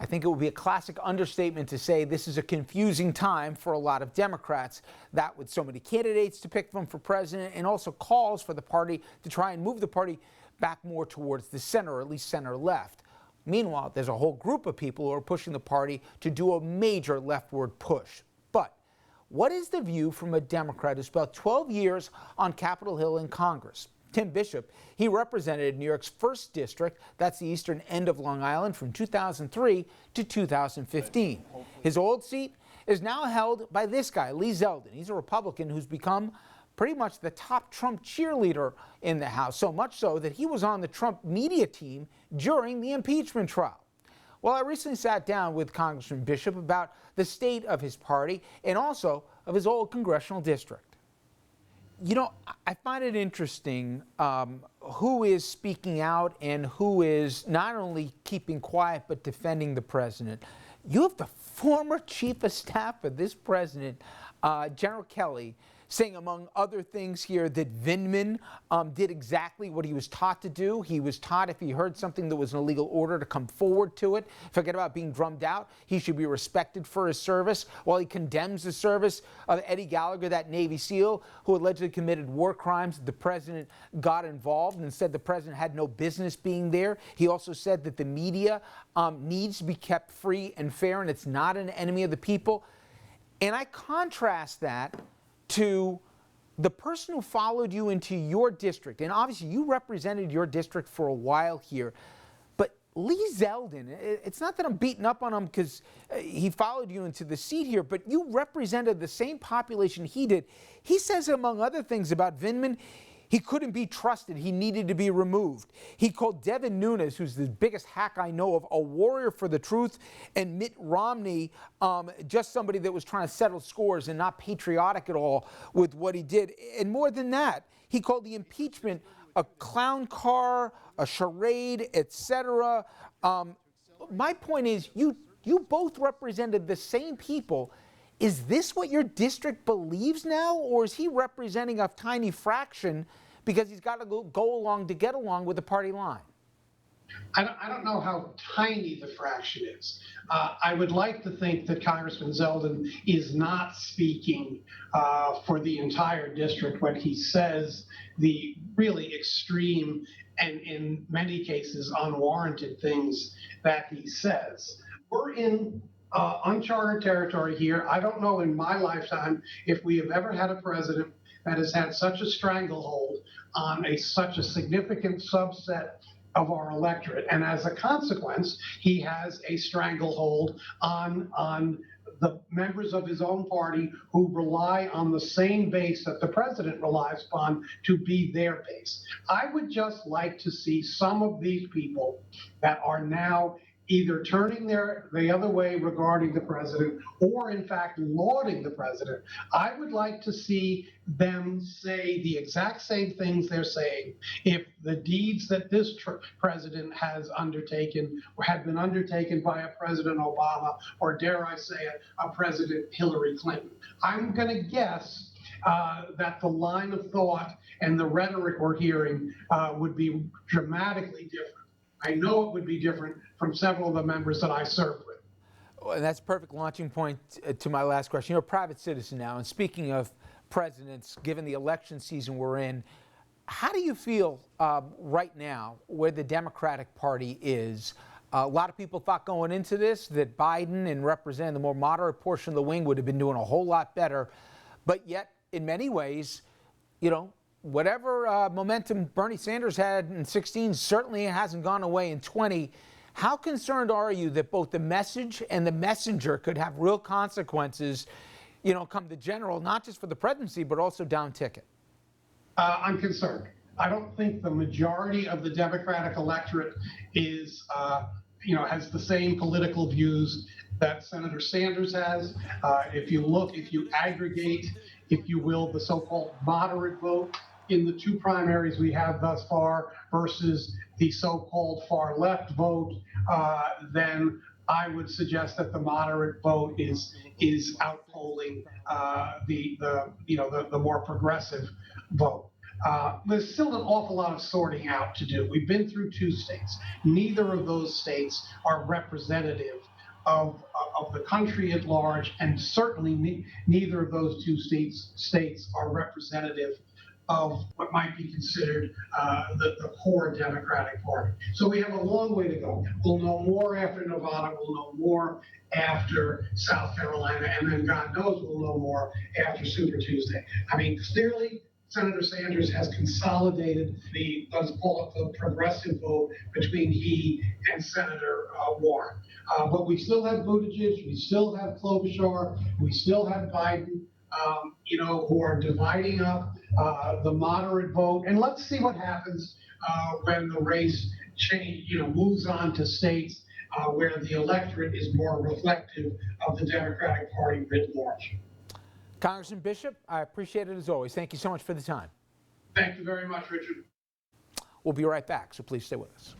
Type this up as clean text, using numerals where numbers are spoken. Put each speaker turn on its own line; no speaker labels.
I think it would be a classic understatement to say this is a confusing time for a lot of Democrats, that with so many candidates to pick from for president and also calls for the party to try and move the party back more towards the center, or at least center left. Meanwhile, there's a whole group of people who are pushing the party to do a major leftward push. But what is the view from a Democrat who spent 12 years on Capitol Hill in Congress? Tim Bishop, he represented New York's 1st District, that's the eastern end of Long Island, from 2003 to 2015. His old seat is now held by this guy, Lee Zeldin. He's a Republican who's become pretty much the top Trump cheerleader in the House, so much so that he was on the Trump media team during the impeachment trial. Well, I recently sat down with Congressman Bishop about the state of his party and also of his old congressional district. You know, I find it interesting who is speaking out and who is not only keeping quiet but defending the president. You have the former chief of staff of this president, General Kelly, saying, among other things here, that Vindman did exactly what he was taught to do. He was taught if he heard something that was an illegal order to come forward to it. Forget about being drummed out. He should be respected for his service. While he condemns the service of Eddie Gallagher, that Navy SEAL who allegedly committed war crimes, the president got involved and said the president had no business being there. He also said that the media needs to be kept free and fair, and it's not an enemy of the people. And I contrast that to the person who followed you into your district. And obviously you represented your district for a while here. But Lee Zeldin, it's not that I'm beating up on him because he followed you into the seat here, but you represented the same population he did. He says, among other things about Vindman, he couldn't be trusted. He needed to be removed. He called Devin Nunes, who's the biggest hack I know of, a warrior for the truth, and Mitt Romney, just somebody that was trying to settle scores and not patriotic at all with what he did. And more than that, he called the impeachment a clown car, a charade, etc. My point is, you both represented the same people. Is this what your district believes now, or is he representing a tiny fraction because he's got to go along to get along with the party line?
I don't know how tiny the fraction is. I would like to think that Congressman Zeldin is not speaking for the entire district when he says the really extreme and in many cases unwarranted things that he says. We're in uncharted territory here. I don't know in my lifetime if we have ever had a president that has had such a stranglehold on such a significant subset of our electorate. And as a consequence, he has a stranglehold on the members of his own party who rely on the same base that the president relies upon to be their base. I would just like to see some of these people that are now either turning the other way regarding the president or in fact lauding the president. I would like to see them say the exact same things they're saying if the deeds that this president has undertaken or had been undertaken by a President Obama, or dare I say it, a President Hillary Clinton. I'm going to guess that the line of thought and the rhetoric we're hearing would be dramatically different. I know it would be different from several of the members that I served with.
And that's a perfect launching point to my last question. You're a private citizen now, and speaking of presidents, given the election season we're in, how do you feel right now where the Democratic Party is? A lot of people thought going into this that Biden and representing the more moderate portion of the wing would have been doing a whole lot better. But yet, in many ways, you know, whatever momentum Bernie Sanders had in 16 certainly hasn't gone away in 20. How concerned are you that both the message and the messenger could have real consequences, you know, come the general, not just for the presidency, but also down ticket?
I'm concerned. I don't think the majority of the Democratic electorate is, has the same political views that Senator Sanders has. If you aggregate, if you will, the so-called moderate vote in the two primaries we have thus far versus the so-called far left vote, then I would suggest that the moderate vote is outpolling the more progressive vote. There's still an awful lot of sorting out to do. We've been through two states. Neither of those states are representative of the country at large, and certainly neither of those two states are representative of what might be considered the core Democratic Party. So we have a long way to go. We'll know more after Nevada. We'll know more after South Carolina, and then God knows we'll know more after Super Tuesday. I mean, clearly, Senator Sanders has consolidated let's call it the progressive vote between he and Senator Warren. But we still have Buttigieg, we still have Klobuchar, we still have Biden, who are dividing up the moderate vote. And let's see what happens when the race moves on to states where the electorate is more reflective of the Democratic Party writ large.
Congressman Bishop, I appreciate it as always. Thank you so much for the time.
Thank you very much, Richard.
We'll be right back, so please stay with us.